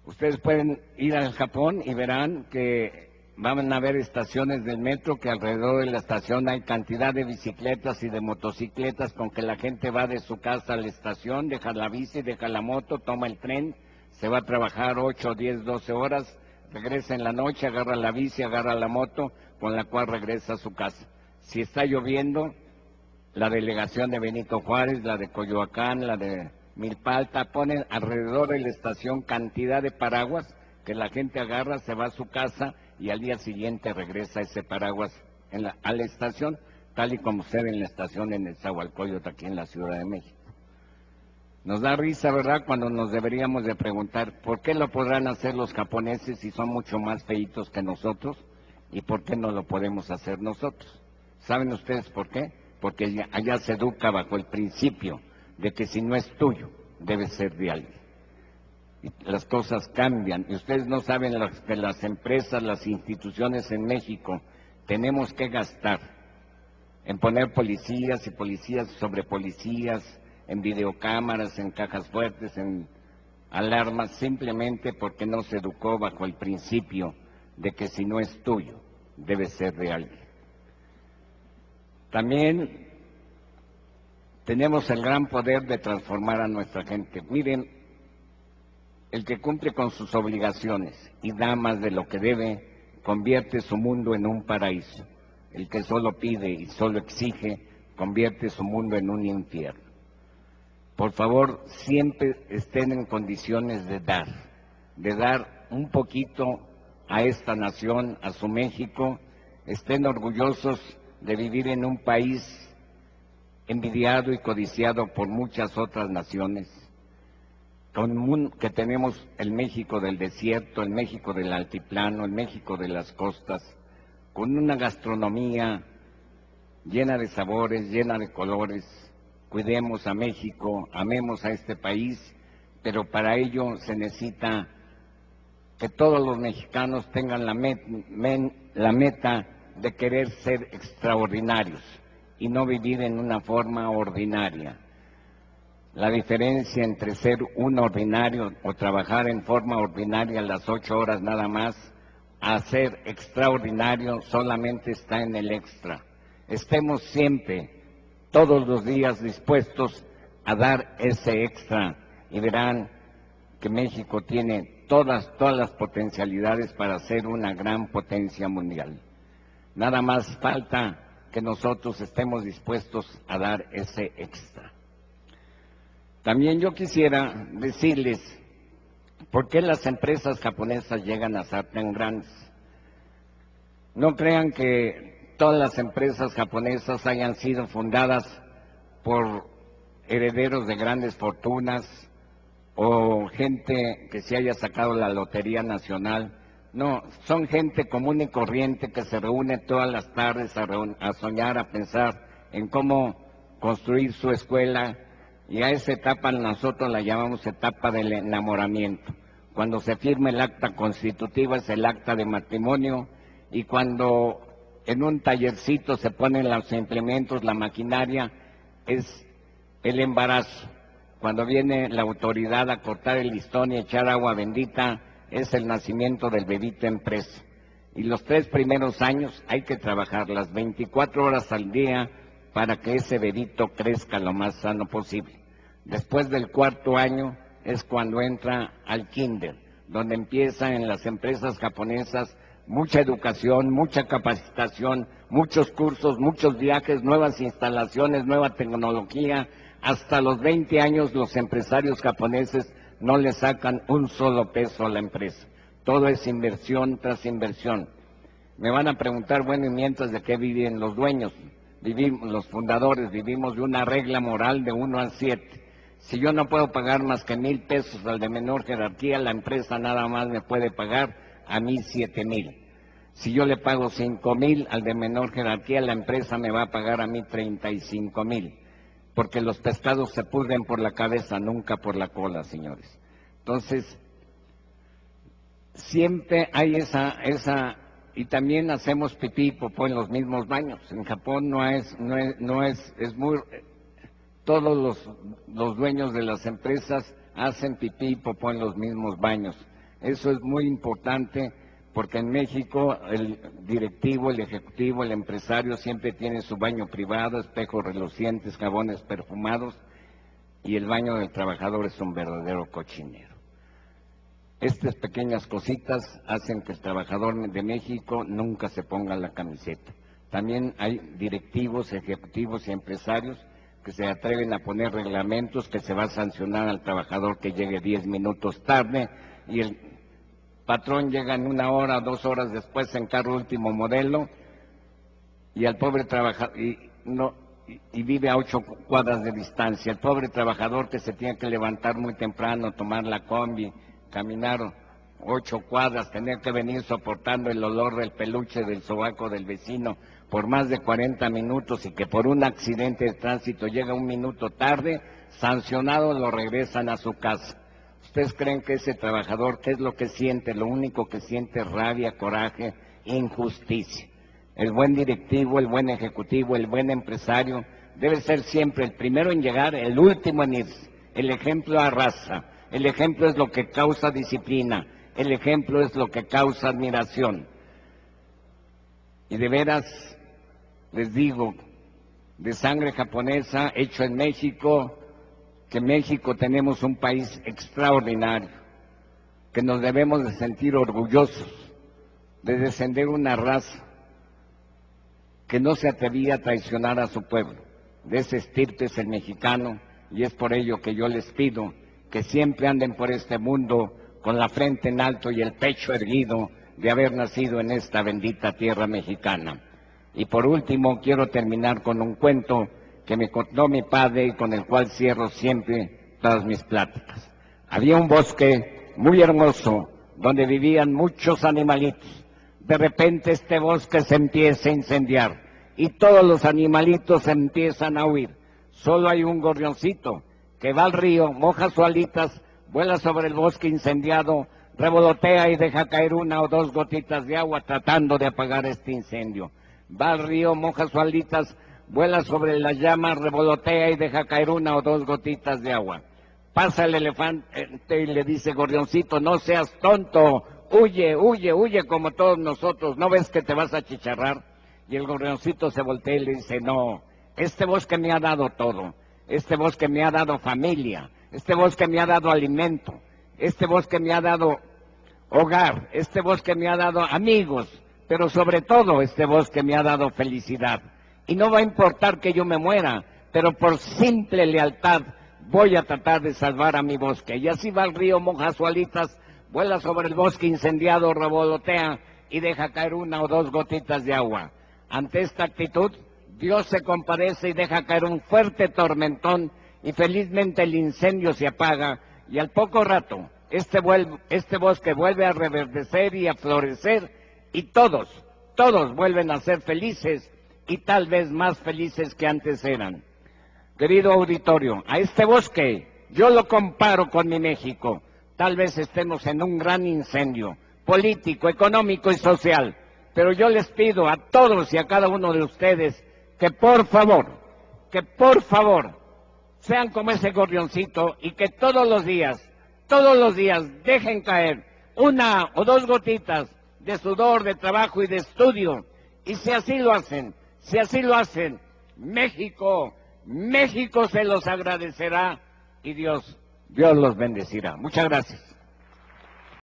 Ustedes pueden ir al Japón y verán que van a haber estaciones del metro que alrededor de la estación hay cantidad de bicicletas y de motocicletas con que la gente va de su casa a la estación, deja la bici, deja la moto, toma el tren, se va a trabajar 8, 10, 12 horas, regresa en la noche, agarra la bici, agarra la moto, con la cual regresa a su casa. Si está lloviendo, la delegación de Benito Juárez, la de Coyoacán, la de Milpalta, ponen alrededor de la estación cantidad de paraguas que la gente agarra, se va a su casa y al día siguiente regresa ese paraguas a la estación, tal y como sucede en la estación en Nezahualcóyotl, aquí en la Ciudad de México. Nos da risa, ¿verdad?, cuando nos deberíamos de preguntar, ¿por qué lo podrán hacer los japoneses si son mucho más feitos que nosotros? ¿Y por qué no lo podemos hacer nosotros? ¿Saben ustedes por qué? Porque allá se educa bajo el principio de que si no es tuyo, debe ser de alguien. Y las cosas cambian, y ustedes no saben que las empresas, las instituciones en México, tenemos que gastar en poner policías y policías sobre policías, en videocámaras, en cajas fuertes, en alarmas, simplemente porque no se educó bajo el principio de que si no es tuyo, debe ser de alguien. También tenemos el gran poder de transformar a nuestra gente. Miren, el que cumple con sus obligaciones y da más de lo que debe, convierte su mundo en un paraíso. El que solo pide y solo exige, convierte su mundo en un infierno. Por favor, siempre estén en condiciones de dar un poquito a esta nación, a su México. Estén orgullosos de vivir en un país envidiado y codiciado por muchas otras naciones, que tenemos el México del desierto, el México del altiplano, el México de las costas, con una gastronomía llena de sabores, llena de colores. Cuidemos a México, amemos a este país, pero para ello se necesita que todos los mexicanos tengan la meta de querer ser extraordinarios y no vivir en una forma ordinaria. La diferencia entre ser un ordinario o trabajar en forma ordinaria las 8 horas nada más, a ser extraordinario solamente está en el extra. Estemos siempre, todos los días, dispuestos a dar ese extra y verán que México tiene todas las potencialidades para ser una gran potencia mundial. Nada más falta que nosotros estemos dispuestos a dar ese extra. También yo quisiera decirles por qué las empresas japonesas llegan a ser tan grandes. No crean que todas las empresas japonesas hayan sido fundadas por herederos de grandes fortunas o gente que se haya sacado la Lotería Nacional. No, son gente común y corriente que se reúne todas las tardes a soñar, a pensar en cómo construir su escuela, y a esa etapa nosotros la llamamos etapa del enamoramiento. Cuando se firma el acta constitutiva es el acta de matrimonio, y cuando en un tallercito se ponen los implementos, la maquinaria, es el embarazo. Cuando viene la autoridad a cortar el listón y echar agua bendita, es el nacimiento del bebito en presa. Y los 3 primeros años hay que trabajar las 24 horas al día para que ese bebito crezca lo más sano posible. Después del 4.º año es cuando entra al kinder, donde empieza en las empresas japonesas mucha educación, mucha capacitación, muchos cursos, muchos viajes, nuevas instalaciones, nueva tecnología. Hasta los 20 años los empresarios japoneses no le sacan un solo peso a la empresa. Todo es inversión tras inversión. Me van a preguntar, bueno, ¿y mientras de qué viven los dueños? Los fundadores, vivimos de una regla moral de 1 a 7. Si yo no puedo pagar más que 1,000 pesos al de menor jerarquía, la empresa nada más me puede pagar a mí 7,000. Si yo le pago 5,000 al de menor jerarquía, la empresa me va a pagar a mí 35,000. Porque los pescados se pudren por la cabeza, nunca por la cola, señores. Entonces, siempre hay y también hacemos pipí y popó en los mismos baños. En Japón todos los dueños de las empresas hacen pipí y popó en los mismos baños. Eso es muy importante porque en México el directivo, el ejecutivo, el empresario siempre tiene su baño privado, espejos relucientes, jabones perfumados, y el baño del trabajador es un verdadero cochinero. Estas pequeñas cositas hacen que el trabajador de México nunca se ponga la camiseta. También hay directivos, ejecutivos y empresarios que se atreven a poner reglamentos que se va a sancionar al trabajador que llegue 10 minutos tarde y el patrón llega en 1 hora, 2 horas después en carro último modelo y al pobre trabajador y vive a 8 cuadras de distancia. El pobre trabajador que se tiene que levantar muy temprano, tomar la combi, caminar 8 cuadras, tener que venir soportando el olor del peluche del sobaco del vecino por más de 40 minutos y que por un accidente de tránsito llega 1 minuto tarde, sancionado lo regresan a su casa. ¿Ustedes creen que ese trabajador qué es lo que siente? Lo único que siente es rabia, coraje, injusticia. El buen directivo, el buen ejecutivo, el buen empresario debe ser siempre el primero en llegar, el último en irse. El ejemplo arrasa, el ejemplo es lo que causa disciplina, el ejemplo es lo que causa admiración. Y de veras, les digo, de sangre japonesa, hecho en México, que en México tenemos un país extraordinario, que nos debemos de sentir orgullosos de descender una raza que no se atrevía a traicionar a su pueblo. De ese estirpe es el mexicano, y es por ello que yo les pido que siempre anden por este mundo con la frente en alto y el pecho erguido de haber nacido en esta bendita tierra mexicana. Y por último, quiero terminar con un cuento que me contó mi padre y con el cual cierro siempre todas mis pláticas. Había un bosque muy hermoso donde vivían muchos animalitos. De repente este bosque se empieza a incendiar y todos los animalitos empiezan a huir. Solo hay un gorrioncito que va al río, moja sus alitas, vuela sobre el bosque incendiado, revolotea y deja caer 1 o 2 gotitas de agua tratando de apagar este incendio. Va al río, moja sus alitas, vuela sobre las llamas, revolotea y deja caer 1 o 2 gotitas de agua. Pasa el elefante y le dice: gorrioncito, no seas tonto, huye, huye, huye como todos nosotros, ¿no ves que te vas a achicharrar? Y el gorrioncito se voltea y le dice: no, este bosque me ha dado todo, este bosque me ha dado familia, este bosque me ha dado alimento, este bosque me ha dado hogar, este bosque me ha dado amigos, pero sobre todo este bosque me ha dado felicidad. Y no va a importar que yo me muera, pero por simple lealtad voy a tratar de salvar a mi bosque. Y así va al río, moja sus alitas, vuela sobre el bosque incendiado, revolotea y deja caer 1 o 2 gotitas de agua. Ante esta actitud, Dios se compadece y deja caer un fuerte tormentón y felizmente el incendio se apaga y al poco rato este bosque vuelve a reverdecer y a florecer y todos vuelven a ser felices y tal vez más felices que antes eran. Querido auditorio, a este bosque yo lo comparo con mi México. Tal vez estemos en un gran incendio político, económico y social, pero yo les pido a todos y a cada uno de ustedes que por favor, sean como ese gorrioncito y que todos los días dejen caer 1 o 2 gotitas de sudor, de trabajo y de estudio. Y si así lo hacen, México se los agradecerá y Dios los bendecirá. Muchas gracias.